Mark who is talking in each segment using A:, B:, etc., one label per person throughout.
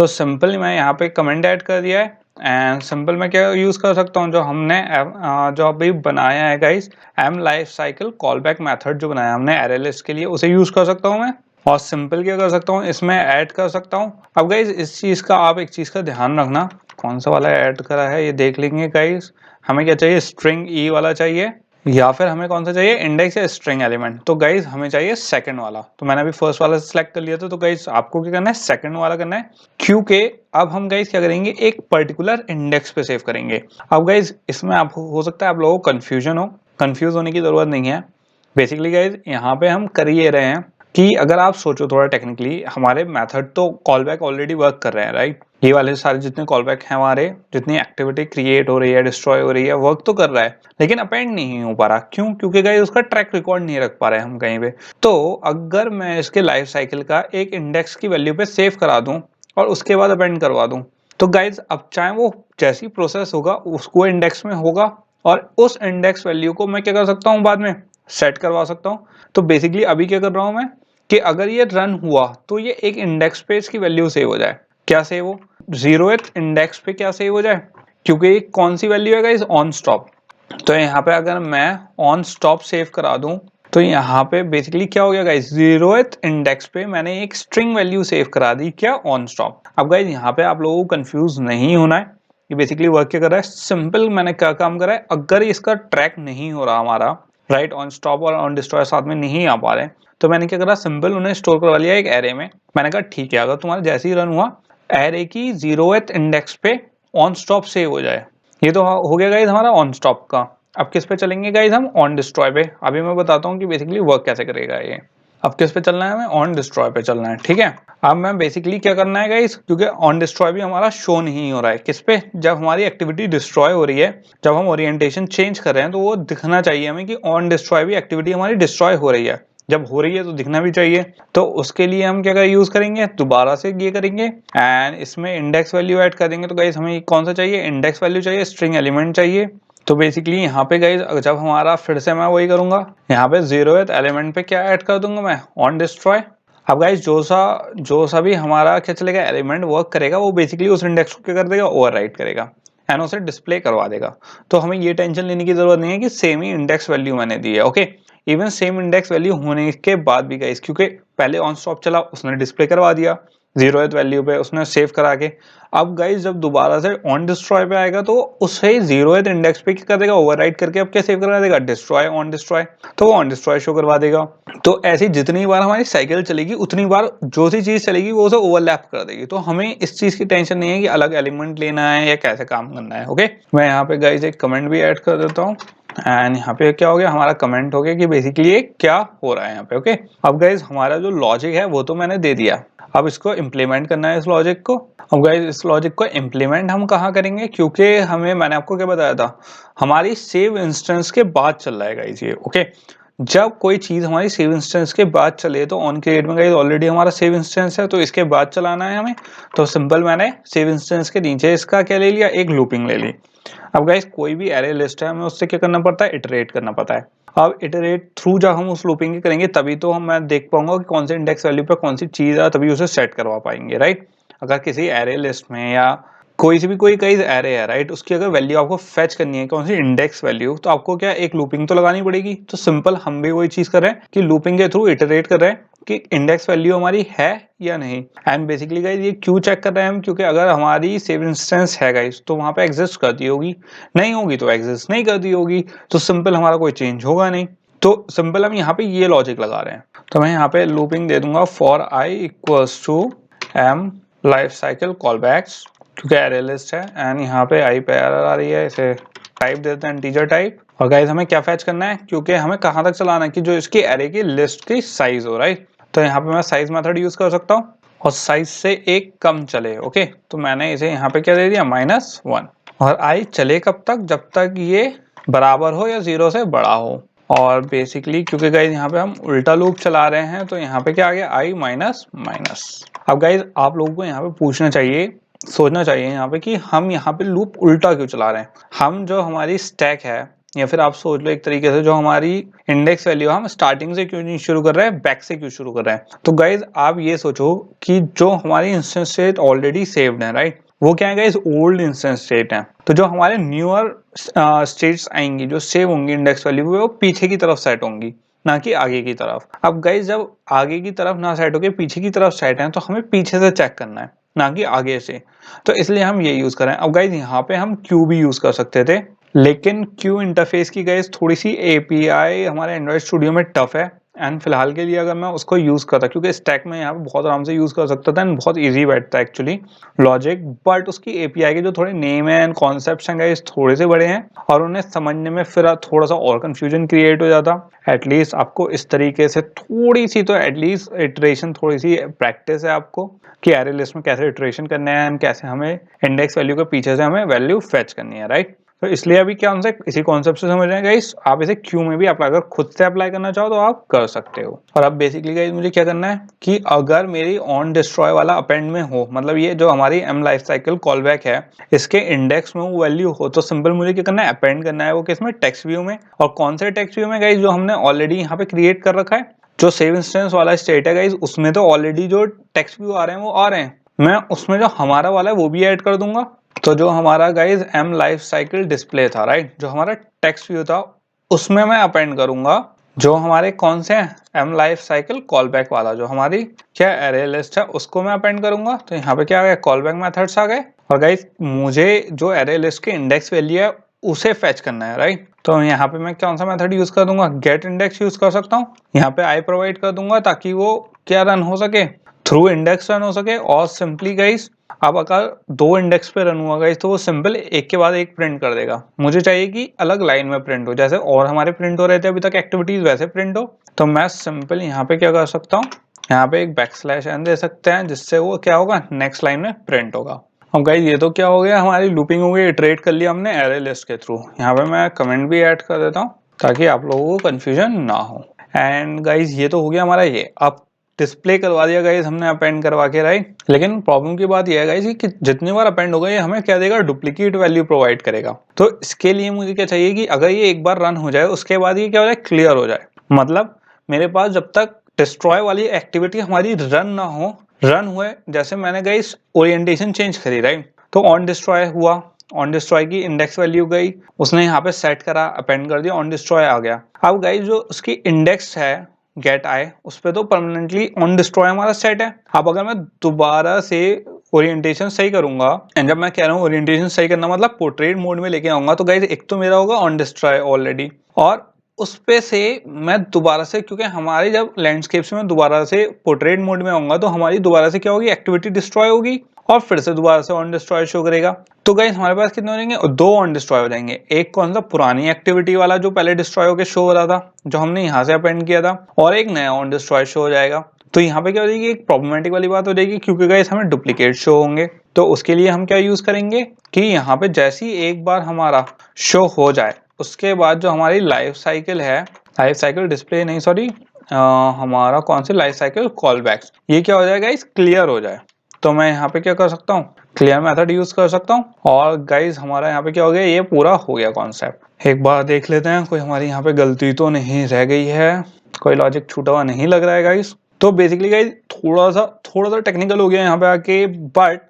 A: तो सिंपल मैं यहाँ पे कमेंट ऐड कर दिया है एंड सिंपल मैं क्या यूज कर सकता हूँ, जो हमने जो अभी बनाया है guys M life cycle call back method जो बनाया हमने एरे लिस्ट के लिए, उसे यूज कर सकता हूँ मैं। और सिंपल क्या कर सकता हूँ, इसमें ऐड कर सकता हूँ। अब गाइस इस चीज का आप एक चीज का ध्यान रखना, कौन सा वाला ऐड करा है ये देख लेंगे गाइस। हमें क्या चाहिए, स्ट्रिंग ई वाला चाहिए या फिर हमें कौन सा चाहिए, इंडेक्स या स्ट्रिंग एलिमेंट। तो गाइस हमें चाहिए सेकंड वाला, तो मैंने अभी फर्स्ट वाला सिलेक्ट कर लिया था। तो गाइस आपको क्या करना है, सेकंड वाला करना है, क्योंकि अब हम गाइस क्या करेंगे, एक पर्टिकुलर इंडेक्स पे सेव करेंगे। अब गाइस इसमें आप हो सकता है आप लोगों को कंफ्यूज होने की जरूरत नहीं है। बेसिकली गाइस यहाँ पे हम कर ये रहे हैं कि अगर आप सोचो थोड़ा टेक्निकली, हमारे मेथड तो कॉल बैक ऑलरेडी वर्क कर रहे हैं, राइट। ये वाले सारे जितने कॉल बैक हैं हमारे, जितनी एक्टिविटी क्रिएट हो रही है, डिस्ट्रॉय हो रही है, वर्क तो कर रहा है, लेकिन अपेंड नहीं हो पा रहा। क्यों? क्योंकि गाइस उसका ट्रैक रिकॉर्ड नहीं रख पा रहे हम कहीं पे। तो अगर मैं इसके लाइफ साइकिल का एक इंडेक्स की वैल्यू पे सेव करा दूं और उसके बाद अपेंड करवा दूं, तो गाइस अब चाहे वो जैसी प्रोसेस होगा उसको इंडेक्स में होगा और उस इंडेक्स वैल्यू को मैं क्या कर सकता हूँ, बाद में सेट करवा सकता हूँ। तो बेसिकली अभी क्या कर रहा हूँ मैं कि अगर ये रन हुआ तो ये एक इंडेक्स पे इसकी वैल्यू सेव हो जाए। क्या सेव हो, 0th इंडेक्स पे क्या सेव हो जाए, क्योंकि कौन सी वैल्यू है गाइस, ऑन स्टॉप। तो यहाँ पे अगर मैं ऑन स्टॉप सेव करा दूं तो यहाँ पे बेसिकली क्या हो गया गाइस, 0th इंडेक्स पे मैंने एक स्ट्रिंग वैल्यू सेव करा दी, क्या, ऑन स्टॉप। अब गाइस यहाँ पे आप लोगों को कंफ्यूज नहीं होना है, ये बेसिकली वर्क क्या कर रहा है, सिंपल मैंने क्या काम करा है, अगर इसका ट्रैक नहीं हो रहा हमारा, राइट, ऑन स्टॉप और ऑन डिस्ट्रॉय साथ में नहीं आ पा रहे, तो मैंने क्या करा, सिंपल उन्हें स्टोर करवा लिया एक एरे में। मैंने कहा ठीक है, अगर तुम्हारा जैसे ही रन हुआ एरे की 0th इंडेक्स पे ऑन स्टॉप सेव हो जाए। ये तो हो गया गाइस हमारा ऑन स्टॉप का। अब किस पे चलेंगे गाइस, हम ऑन डिस्ट्रॉय पे। अभी मैं बताता हूँ कि बेसिकली वर्क कैसे करेगा ये। अब किस पे चलना है, हमें ऑन डिस्ट्रॉय पे चलना है, ठीक है। अब मैं बेसिकली क्या करना है गाइस, क्योंकि ऑन डिस्ट्रॉय भी हमारा शो नहीं हो रहा है, किस पे, जब हमारी एक्टिविटी डिस्ट्रॉय हो रही है, जब हम ओरिएंटेशन चेंज कर रहे हैं, तो वो दिखना चाहिए हमें कि ऑन डिस्ट्रॉय भी एक्टिविटी हमारी डिस्ट्रॉय हो रही है। जब हो रही है तो दिखना भी चाहिए। तो उसके लिए हम क्या यूज करेंगे, दोबारा से ये करेंगे एंड इसमें इंडेक्स वैल्यू ऐड कर देंगे। तो गाइस हमें कौन सा चाहिए, इंडेक्स वैल्यू चाहिए, स्ट्रिंग एलिमेंट चाहिए। तो बेसिकली यहाँ पे गाइस जब हमारा, फिर से मैं वही करूंगा, यहाँ पे 0th एलिमेंट पे क्या ऐड कर दूंगा मैं, ऑन डिस्ट्रॉय। अब गाइस जो सा भी हमारा क्या चलेगा, एलिमेंट वर्क करेगा, वो बेसिकली उस इंडेक्स को क्या कर देगा, ओवरराइट करेगा एंड उसे डिस्प्ले करवा देगा। तो हमें ये टेंशन लेने की जरूरत नहीं है कि सेम ही इंडेक्स वैल्यू मैंने दी है, okay. Even same index value होने के बाद भी गाइस, क्योंकि पहले ऑन स्टॉप चला उसने डिस्प्ले करवा दिया 0th वैल्यू पे, उसने सेव करा के। अब गाइस जब दोबारा से ऑन डिस्ट्रॉय पे आएगा तो उसे 0th इंडेक्स पे क्या कर देगा, ओवरराइट करके अब क्या सेव करवा देगा, डिस्ट्रॉय ऑन डिस्ट्रॉय। तो वो ऑन डिस्ट्रॉय शो करवा देगा। तो ऐसी जितनी बार हमारी साइकिल चलेगी उतनी बार जो सी चीज चलेगी वो उसे ओवरलैप कर देगी। तो हमें इस चीज की टेंशन नहीं है कि अलग एलिमेंट लेना है या कैसे काम करना है, ओके। मैं यहाँ पे गाइस एक कमेंट भी ऐड कर देता हूँ एंड यहाँ पे क्या हो गया, हमारा कमेंट हो गया कि बेसिकली ये क्या हो रहा है यहाँ पे, ओके। अब गाइज हमारा जो लॉजिक है वो तो मैंने दे दिया, अब इसको इम्प्लीमेंट करना है इस लॉजिक को। अब गाइज इस लॉजिक को इम्प्लीमेंट हम कहाँ करेंगे, क्योंकि हमें, मैंने आपको क्या बताया था, हमारी सेव इंस्टेंस के बाद चल रहा है गाइज ये, ओके। जब कोई चीज हमारी सेव इंस्टेंस के बाद चले, तो ऑन क्रिएट में गाइस ऑलरेडी हमारा सेव इंस्टेंस है, तो इसके बाद चलाना है हमें। तो सिंपल मैंने सेव इंस्टेंस के नीचे इसका क्या ले लिया, एक लूपिंग ले ली। अब गाइस कोई भी एरे लिस्ट है, हमें उससे क्या करना पड़ता है, इटरेट करना पड़ता है। अब इटरेट थ्रू जब हम उस लूपिंग की करेंगे तभी तो हम, मैं देख पाऊंगा कि कौन से इंडेक्स वैल्यू पे कौन सी चीज है, तभी उसे सेट करवा पाएंगे, राइट। अगर किसी एरे लिस्ट में या कोई सी भी कोई कई एरे है, राइट, उसकी अगर वैल्यू आपको फेच करनी है, कौन सी इंडेक्स वैल्यू, तो आपको क्या एक लूपिंग तो लगानी पड़ेगी। तो सिंपल हम भी वही चीज कर रहे हैं कि लूपिंग के थ्रू इटरेट कर रहे हैं कि इंडेक्स वैल्यू हमारी है या नहीं। एंड बेसिकली गाइस ये क्यों चेक कर रहे हैं हम, क्योंकि अगर हमारी सेव इंस्टेंस है गाइस तो वहां पे एग्जिस्ट करती होगी, नहीं होगी तो एग्जिस्ट नहीं करती होगी, तो सिंपल हमारा कोई चेंज होगा नहीं। तो सिंपल हम यहाँ पे ये लॉजिक लगा रहे हैं। तो मैं यहाँ पे लूपिंग दे दूंगा for I equals to M life cycle call backs, क्योंकि एरे लिस्ट है एंड यहाँ पे आई पे एरर आ रही है, इसे टाइप देते हैं इंटीजर टाइप। और गाइस हमें क्या फैच करना है, क्योंकि हमें कहाँ तक चलाना है कि जो इसकी एरे की लिस्ट की साइज हो, राइट। तो यहाँ पे मैं साइज मेथड यूज कर सकता हूँ और साइज से एक कम चले, ओके। तो मैंने इसे यहाँ पे क्या दे दिया, -1। और आई चले कब तक, जब तक ये बराबर हो या 0 से बड़ा हो। और बेसिकली क्योंकि गाइज यहाँ पे हम उल्टा लूप चला रहे हैं, तो यहाँ पे क्या आ गया, आई माइनस माइनस। अब गाइज आप लोगों को यहाँ पे पूछना चाहिए, सोचना चाहिए यहाँ पे कि हम यहाँ पे लूप उल्टा क्यों चला रहे हैं। हम जो हमारी स्टैक है, या फिर आप सोच लो एक तरीके से जो हमारी इंडेक्स वैल्यू हम स्टार्टिंग से क्यों नहीं शुरू कर रहे हैं, बैक से क्यों शुरू कर रहे हैं। तो गाइज आप ये सोचो कि जो हमारी इंस्टेंस स्टेट ऑलरेडी सेव्ड है, राइट, वो क्या है गाइज, ओल्ड इंस्टेंस स्टेट है। तो जो हमारे न्यूअर स्टेट्स आएंगी जो सेव होंगी इंडेक्स वैल्यू, वो पीछे की तरफ सेट होंगी, ना कि आगे की तरफ। अब गाइज जब आगे की तरफ ना सेट होके पीछे की तरफ सेट है, तो हमें पीछे से चेक करना है, ना कि आगे से। तो इसलिए हम ये यूज करें। अब गाइज यहाँ पे हम क्यू भी यूज कर सकते थे, लेकिन क्यू इंटरफेस की गाइज थोड़ी सी एपीआई हमारे एंड्रॉइड स्टूडियो में टफ है। एंड फिलहाल के लिए अगर मैं उसको यूज करता, क्योंकि स्टैक में यहाँ पे बहुत आराम से यूज कर सकता था एंड बहुत इजी बैठता है एक्चुअली लॉजिक, बट उसकी एपीआई के जो थोड़े नेम है एंड कॉन्सेप्ट्स हैं गाइस थोड़े से बड़े हैं, और उन्हें समझने में फिर थोड़ा सा और कंफ्यूजन क्रिएट हो जाता। एटलीस्ट आपको इस तरीके से थोड़ी सी तो एटलीस्ट इटरेशन, थोड़ी सी प्रैक्टिस है आपको कि एरे लिस्ट में कैसे इटरेशन करना है एंड कैसे हमें इंडेक्स वैल्यू के पीछे से हमें वैल्यू फेच करनी है, राइट। तो इसलिए अभी क्या हमसे इसी कॉन्सेप्ट से समझ रहे हैं गाइस, आप इसे क्यू में भी अप्लाई, अगर खुद से अप्लाई करना चाहो तो आप कर सकते हो। और अब बेसिकली गाइस मुझे क्या करना है कि अगर मेरी ऑन डिस्ट्रॉय वाला अपेंड में हो, मतलब ये जो हमारी M life cycle call back है, इसके इंडेक्स में वो वैल्यू हो, तो सिंपल मुझे क्या करना है, अपेंड करना है वो किस में, टेक्स्ट व्यू में। और कौन से टेक्स्ट व्यू में गाइस, जो हमने ऑलरेडी यहाँ पे क्रिएट कर रखा है, जो सेव इंस्टेंस वाला स्टेट है गाइस, उसमें तो ऑलरेडी जो टेक्स्ट व्यू आ रहे हैं वो आ रहे हैं, मैं उसमें जो हमारा वाला है वो भी ऐड कर दूंगा। तो जो हमारा guys M life cycle display था, राइट, जो हमारा टेक्स्ट व्यू था, उसमें मैं अपेंड करूंगा जो हमारे कौन से M life cycle call back वाला, जो हमारी क्या एरे लिस्ट है, उसको मैं अपेंड करूंगा। तो यहाँ पे क्या आ गया, कॉल बैक मेथड्स आ गए। और गाइज मुझे जो एरे लिस्ट की इंडेक्स वैल्यू है उसे फेच करना है, राइट। तो यहाँ पे मैं कौन सा मेथड यूज कर दूंगा, गेट इंडेक्स यूज कर सकता हूँ। यहाँ पे आई प्रोवाइड कर दूंगा ताकि वो क्या रन हो सके, थ्रू इंडेक्स रन हो सके। और सिंपली गाइज अब अगर दो इंडेक्स पे रन हुआ गाइस, तो वो सिंपल एक के बाद एक प्रिंट कर देगा। मुझे चाहिए कि अलग लाइन में प्रिंट हो, जैसे और हमारे प्रिंट हो रहे थे अभी तक एक्टिविटीज, वैसे प्रिंट हो। तो मैं सिंपल यहाँ पे क्या कर सकता हूँ, यहाँ पे एक बैकस्लैश एन दे सकते हैं, जिससे वो क्या होगा, नेक्स्ट लाइन में प्रिंट होगा। अब गाइस ये तो क्या हो गया, हमारी लूपिंग हो गई, इटरेट कर लिया हमने एरे लिस्ट के थ्रू। यहाँ पे मैं कमेंट भी ऐड कर देता हूँ ताकि आप लोगों को कंफ्यूजन ना हो। एंड गाइस ये तो हो गया हमारा ये, अब डिस्प्ले करवा दिया गाइस हमने अपेंड करवा के, राइट। लेकिन प्रॉब्लम की बात यह है गाइस कि जितनी बार अपेंड होगा ये हमें क्या देगा, डुप्लीकेट वैल्यू प्रोवाइड करेगा। तो इसके लिए मुझे क्या चाहिए कि अगर ये एक बार रन हो जाए, उसके बाद ये क्या हो जाए, क्लियर हो जाए। मतलब मेरे पास जब तक डिस्ट्रॉय वाली एक्टिविटी हमारी रन ना हो, रन हुए, जैसे मैंने गाइस ओरिएंटेशन चेंज करी, राइट, तो ऑन डिस्ट्रॉय हुआ, ऑन डिस्ट्रॉय की इंडेक्स वैल्यू गई, उसने यहाँ पे सेट करा, अपेंड कर दिया, ऑन डिस्ट्रॉय आ गया। अब गाइस जो उसकी इंडेक्स है गेट आए, उस पे तो परमानेंटली ऑन डिस्ट्रॉय हमारा सेट है। अब अगर मैं दोबारा से ओरिएंटेशन सही करूंगा, एंड जब मैं कह रहा हूँ ओरिएंटेशन सही करना मतलब पोर्ट्रेट मोड में लेके आऊंगा, तो गाइस एक तो मेरा होगा ऑन डिस्ट्रॉय ऑलरेडी, और उस पे से मैं दोबारा से, क्योंकि हमारी जब लैंडस्केप में दोबारा से पोर्ट्रेट मोड में आऊंगा, तो हमारी दोबारा से क्या होगी, एक्टिविटी डिस्ट्रॉय होगी और फिर से दोबारा से ऑन डिस्ट्रॉय शो करेगा। तो गाइस हमारे पास कितने हो जाएंगे, दो ऑन डिस्ट्रॉय हो जाएंगे। एक कौन सा, पुरानी एक्टिविटी वाला जो पहले डिस्ट्रॉय होकर शो हो रहा था, जो हमने यहाँ से अपेंड किया था, और एक नया ऑन डिस्ट्रॉय शो हो जाएगा। तो यहाँ पे क्या हो जाएगी, एक प्रॉब्लमेटिक वाली बात हो जाएगी, क्योंकि गाइस हमें डुप्लीकेट शो होंगे। तो उसके लिए हम क्या यूज करेंगे कि यहाँ पे जैसी एक बार हमारा शो हो जाए, उसके बाद जो हमारी लाइफ साइकिल है, लाइफ साइकिल डिस्प्ले नहीं, सॉरी, हमारा कौन सी लाइफ साइकिल कॉल बैक्स, ये क्या हो जाएगा इस क्लियर हो जाए। तो मैं यहाँ पे क्या कर सकता हूँ, क्लियर मेथड यूज कर सकता हूँ। और गाइज हमारा यहाँ पे क्या हो गया, ये पूरा हो गया कॉन्सेप्ट। एक बार देख लेते हैं कोई हमारी यहाँ पे गलती तो नहीं रह गई है, कोई लॉजिक छूटा हुआ नहीं लग रहा है गाइज। तो बेसिकली गाइज थोड़ा सा टेक्निकल हो गया यहाँ पे आके, बट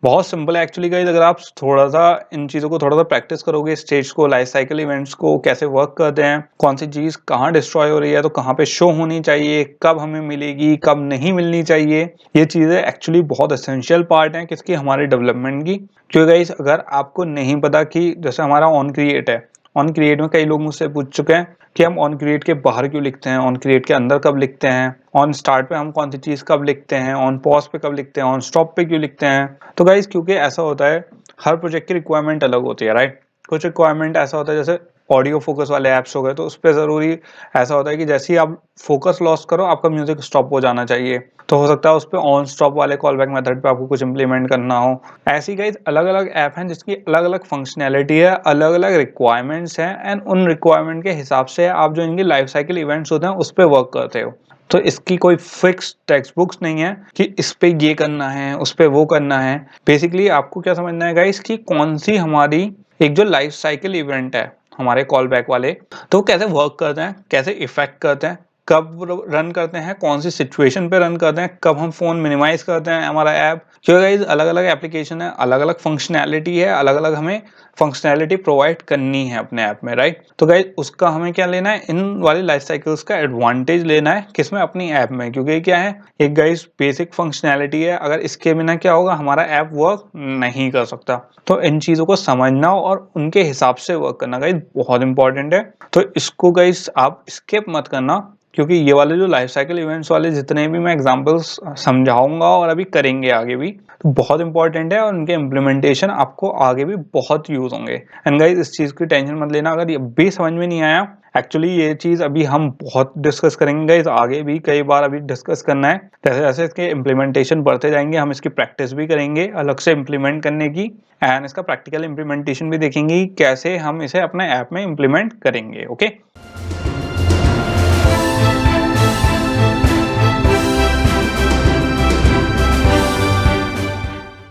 A: बहुत सिंपल है एक्चुअली गाइज। अगर आप थोड़ा सा इन चीजों को थोड़ा सा प्रैक्टिस करोगे, स्टेज को, लाइफ साइकिल इवेंट्स को कैसे वर्क करते हैं, कौन सी चीज कहाँ डिस्ट्रॉय हो रही है, तो कहाँ पे शो होनी चाहिए, कब हमें मिलेगी, कब नहीं मिलनी चाहिए, ये चीजें एक्चुअली बहुत एसेंशियल पार्ट है किसकी, हमारे डेवलपमेंट की। क्योंकि गाइज अगर आपको नहीं पता कि जैसे हमारा ऑन क्रिएट है, ऑन क्रिएट में कई लोग मुझसे पूछ चुके हैं कि हम ऑन क्रिएट के बाहर क्यों लिखते हैं, ऑन क्रिएट के अंदर कब लिखते हैं, ऑन स्टार्ट पे हम कौन सी चीज कब लिखते हैं, ऑन पॉज पे कब लिखते हैं, ऑन स्टॉप पे क्यों लिखते हैं। तो गाइज क्योंकि ऐसा होता है, हर प्रोजेक्ट की रिक्वायरमेंट अलग होती है, राइट। कुछ रिक्वायरमेंट ऐसा होता है, जैसे ऑडियो फोकस वाले ऐप्स हो गए, तो उस पर जरूरी ऐसा होता है कि जैसे ही आप फोकस लॉस करो, आपका म्यूजिक स्टॉप हो जाना चाहिए। तो हो सकता है उस पर ऑन स्टॉप वाले कॉल बैक मेथड पे आपको कुछ इंप्लीमेंट करना हो। ऐसी गाइज अलग अलग ऐप हैं जिसकी अलग अलग फंक्शनैलिटी है, अलग अलग रिक्वायरमेंट्स हैं, एंड उन रिक्वायरमेंट के हिसाब से आप जो इनकी लाइफ साइकिल इवेंट्स होते हैं उस पर वर्क करते हो। तो इसकी कोई फिक्स टेक्स्ट बुक्स नहीं है कि इस पे ये करना है, उस पे वो करना है। बेसिकली आपको क्या समझना है गाइस कि कौन सी हमारी एक जो लाइफ साइकिल इवेंट है, हमारे कॉल बैक वाले, तो कैसे वर्क करते हैं, कैसे इफेक्ट करते हैं, कब रन करते हैं, कौन सी सिचुएशन पे रन करते हैं, कब हम फोन मिनिमाइज करते हैं हमारा ऐप, क्योंकि गाइस अलग अलग एप्लीकेशन है, अलग अलग फंक्शनैलिटी है, अलग अलग हमें फंक्शनैलिटी प्रोवाइड करनी है अपने ऐप में, राइट। तो गाइस उसका हमें क्या लेना है, इन वाली लाइफ साइकिल्स का एडवांटेज लेना है, किसमें, अपनी ऐप में, क्योंकि क्या है, एक गाइस बेसिक फंक्शनैलिटी है, अगर इसके बिना क्या होगा, हमारा ऐप वर्क नहीं कर सकता। तो इन चीजों को समझना और उनके हिसाब से वर्क करना गाइस बहुत इंपॉर्टेंट है। तो इसको गाइस आप स्किप मत करना, क्योंकि ये वाले जो लाइफ साइकिल इवेंट्स वाले जितने भी मैं एग्जांपल्स समझाऊंगा और अभी करेंगे आगे भी, तो बहुत इंपॉर्टेंट है और उनके इम्प्लीमेंटेशन आपको आगे भी बहुत यूज होंगे। एंड गाइस इस चीज की टेंशन मत लेना अगर ये भी समझ में नहीं आया, एक्चुअली ये चीज अभी हम बहुत डिस्कस करेंगे गाइस, आगे भी कई बार अभी डिस्कस करना है। जैसे जैसे इसके इम्प्लीमेंटेशन बढ़ते जाएंगे, हम इसकी प्रैक्टिस भी करेंगे अलग से इम्प्लीमेंट करने की, एंड इसका प्रैक्टिकल इम्प्लीमेंटेशन भी देखेंगे कैसे हम इसे अपने ऐप में इम्प्लीमेंट करेंगे। ओके।